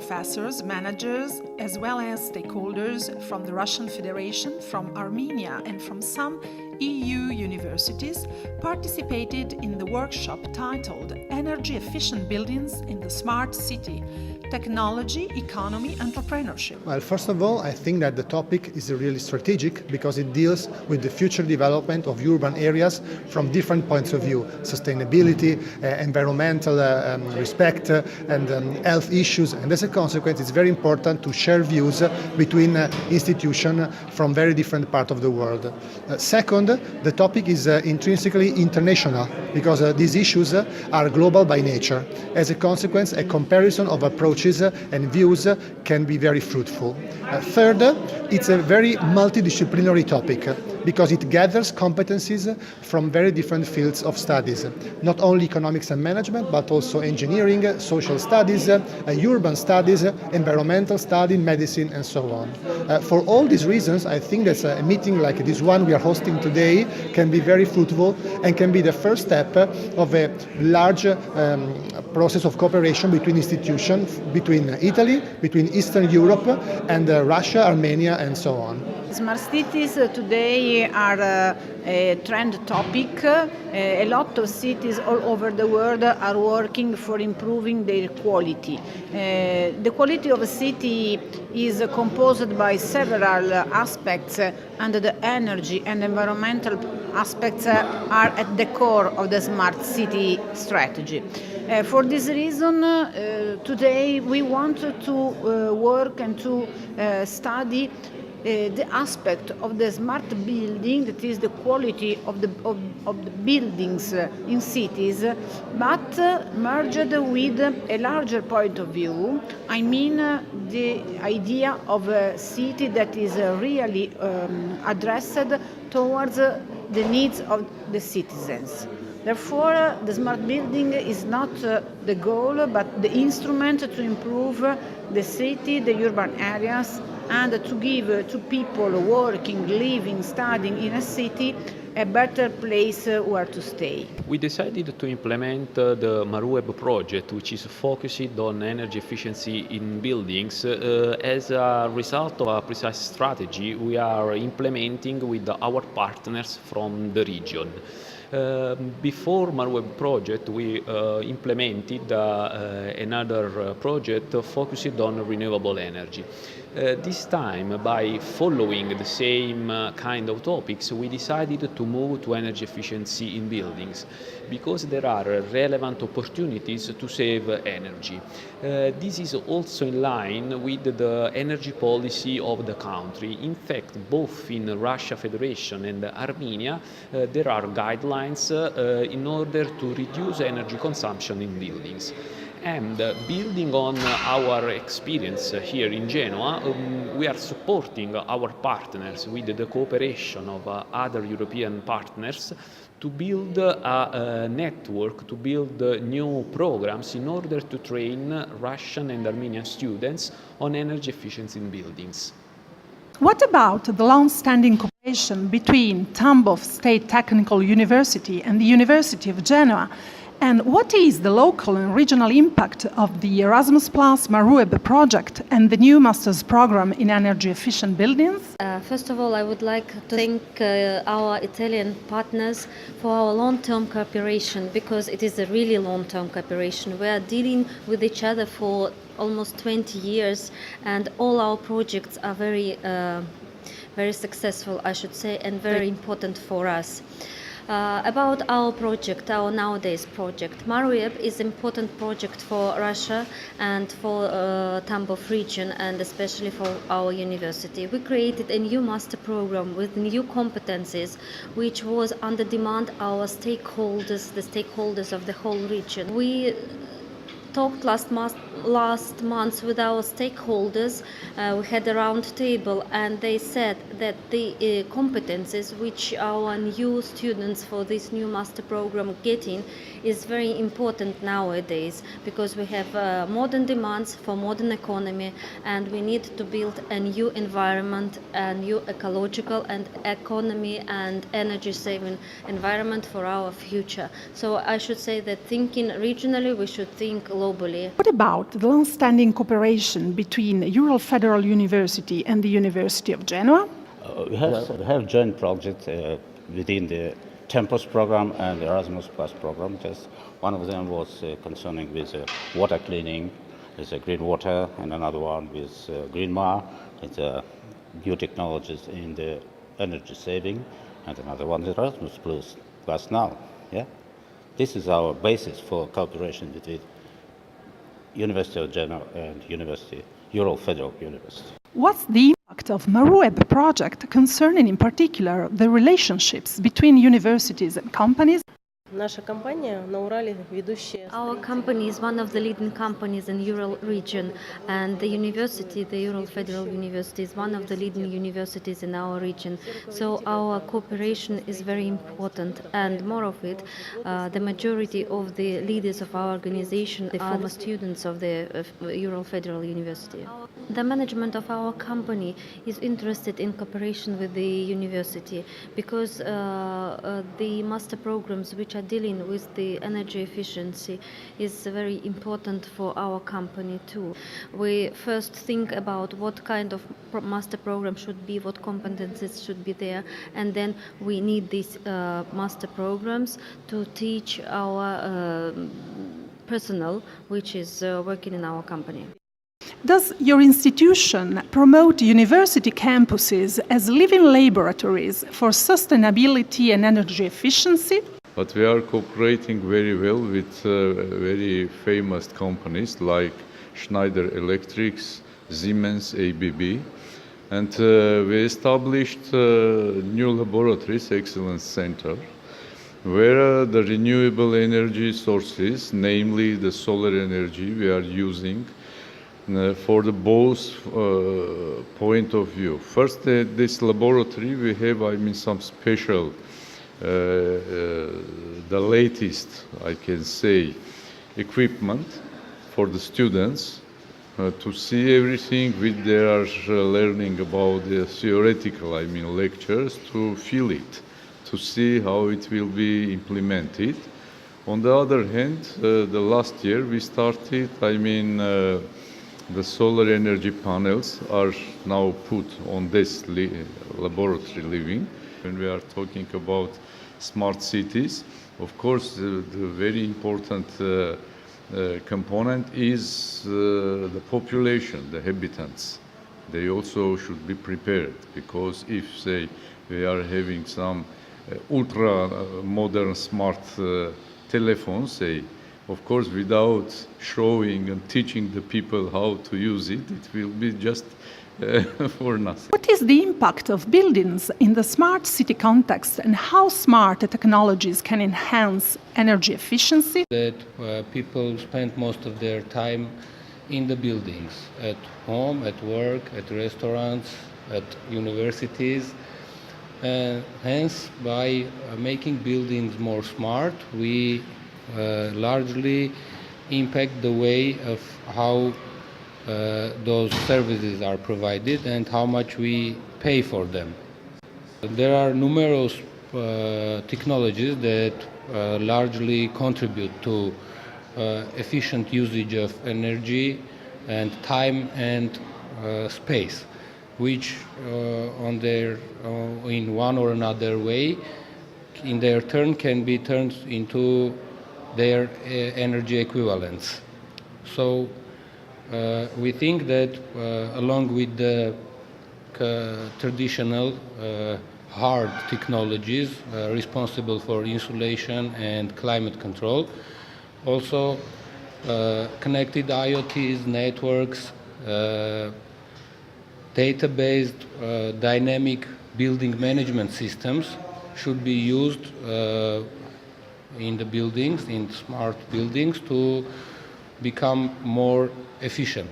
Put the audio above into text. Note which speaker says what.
Speaker 1: professors, managers, as well as stakeholders from the Russian Federation, from Armenia, and from some EU universities participated in the workshop titled Energy Efficient Buildings in the Smart City, Technology, Economy, Entrepreneurship.
Speaker 2: Well, first of all, I think that the topic is really strategic because it deals with the future development of urban areas from different points of view: sustainability, environmental respect, and health issues. And as a consequence, it's very important to share views between institutions from very different parts of the world. Second, the topic is intrinsically international because these issues are global by nature. As a consequence, a comparison of approaches and views can be very fruitful. Third, it's a very multidisciplinary topic because it gathers competencies from very different fields of studies, not only economics and management, but also engineering, social studies, urban studies, environmental study, medicine, and so on. For all these reasons, I think that a meeting like this one we are hosting today can be very fruitful and can be the first step of a large process of cooperation between institutions, between Italy, between Eastern Europe, and Russia, Armenia, and so on.
Speaker 3: Smart cities today are a trend topic. A lot of cities all over the world are working for improving their quality. The quality of a city is composed by several aspects, and the energy and environmental aspects are at the core of the smart city strategy. For this reason, today we want to work and to study the aspect of the smart building, that is the quality of the buildings in cities, but merged with a larger point of view. I mean the idea of a city that is really addressed towards the needs of the citizens. Therefore, the smart building is not the goal, but the instrument to improve the city, the urban areas, and to give to people working, living, studying in a city a better place where to stay.
Speaker 4: We decided to implement the MARUEEB project, which is focused on energy efficiency in buildings, as a result of a precise strategy we are implementing with our partners from the region. Before MARUEEB project, we implemented another project focused on renewable energy. This time, by following the same kind of topics, we decided to move to energy efficiency in buildings because there are relevant opportunities to save energy. This is also in line with the energy policy of the country. In fact, both in Russia Federation and Armenia, there are guidelines in order to reduce energy consumption in buildings. And building on our experience here in Genoa, we are supporting our partners with the cooperation of other European partners to build a network, to build new programs in order to train Russian and Armenian students on energy efficiency in buildings.
Speaker 1: What about the long-standing cooperation between Tambov State Technical University and the University of Genoa? And what is the local and regional impact of the Erasmus Plus MARUEEB project and the new master's program in energy efficient buildings?
Speaker 5: First of all, I would like to thank our Italian partners for our long-term cooperation, because it is a really long-term cooperation. We are dealing with each other for almost 20 years, and all our projects are very successful, I should say, and very important for us. About our project, our nowadays project, MARUEEB is an important project for Russia and for Tambov region, and especially for our university. We created a new master program with new competencies, which was under demand our stakeholders, the stakeholders of the whole region. We talked last month with our stakeholders. We had a round table, and they said that the competences which our new students for this new master program getting is very important nowadays, because we have modern demands for modern economy, and we need to build a new environment, a new ecological and economy and energy saving environment for our future. So I should say that thinking regionally, we should think globally.
Speaker 1: What about the long-standing cooperation between Ural Federal University and the University of Genoa?
Speaker 6: We have joint projects within the Tempus program and the Erasmus Plus program. Just one of them was concerning with water cleaning, with green water, and another one with Green Mar, it's new technologies in the energy saving, and another one is Erasmus Plus now. Yeah, this is our basis for cooperation between University of Genoa and Ural Federal University.
Speaker 1: What's the impact of MARUEEB project concerning in particular the relationships between universities and companies?
Speaker 7: Наша компания на Урале ведущая.
Speaker 5: Our company is one of the leading companies in Ural region, and the university, the Ural Federal University, is one of the leading universities in our region. So our cooperation is very important, and more of it, the majority of the leaders of our organization are former students of the Ural Federal University. The management of our company is interested in cooperation with the university because the master programs which are dealing with the energy efficiency is very important for our company too. We first think about what kind of master program should be, what competencies should be there, and then we need these master programs to teach our personnel which is working in our company.
Speaker 1: Does your institution promote university campuses as living laboratories for sustainability and energy efficiency?
Speaker 8: But we are cooperating very well with very famous companies like Schneider Electrics, Siemens, ABB. And we established new laboratories, Excellence Center, where the renewable energy sources, namely the solar energy, we are using for the both point of view. First, this laboratory, we have, some special the latest, I can say, equipment for the students to see everything which they are learning about the theoretical, lectures, to feel it, to see how it will be implemented. On the other hand, the last year we started, the solar energy panels are now put on this laboratory living. When we are talking about smart cities, of course, the very important component is the population, the inhabitants. They also should be prepared, because if, say, we are having some ultra-modern smart telephones, say, of course, without showing and teaching the people how to use it, it will be just for nothing.
Speaker 1: What is the impact of buildings in the smart city context, and how smart technologies can enhance energy efficiency?
Speaker 9: That people spend most of their time in the buildings, at home, at work, at restaurants, at universities. Hence, by making buildings more smart, we largely impact the way of how those services are provided and how much we pay for them. There are numerous technologies that largely contribute to efficient usage of energy and time and space, which in one or another way, in their turn, can be turned into their energy equivalents. So we think that along with the traditional hard technologies responsible for insulation and climate control, also connected IoTs, networks, data-based dynamic building management systems should be used in the buildings, in smart buildings, to become more efficient.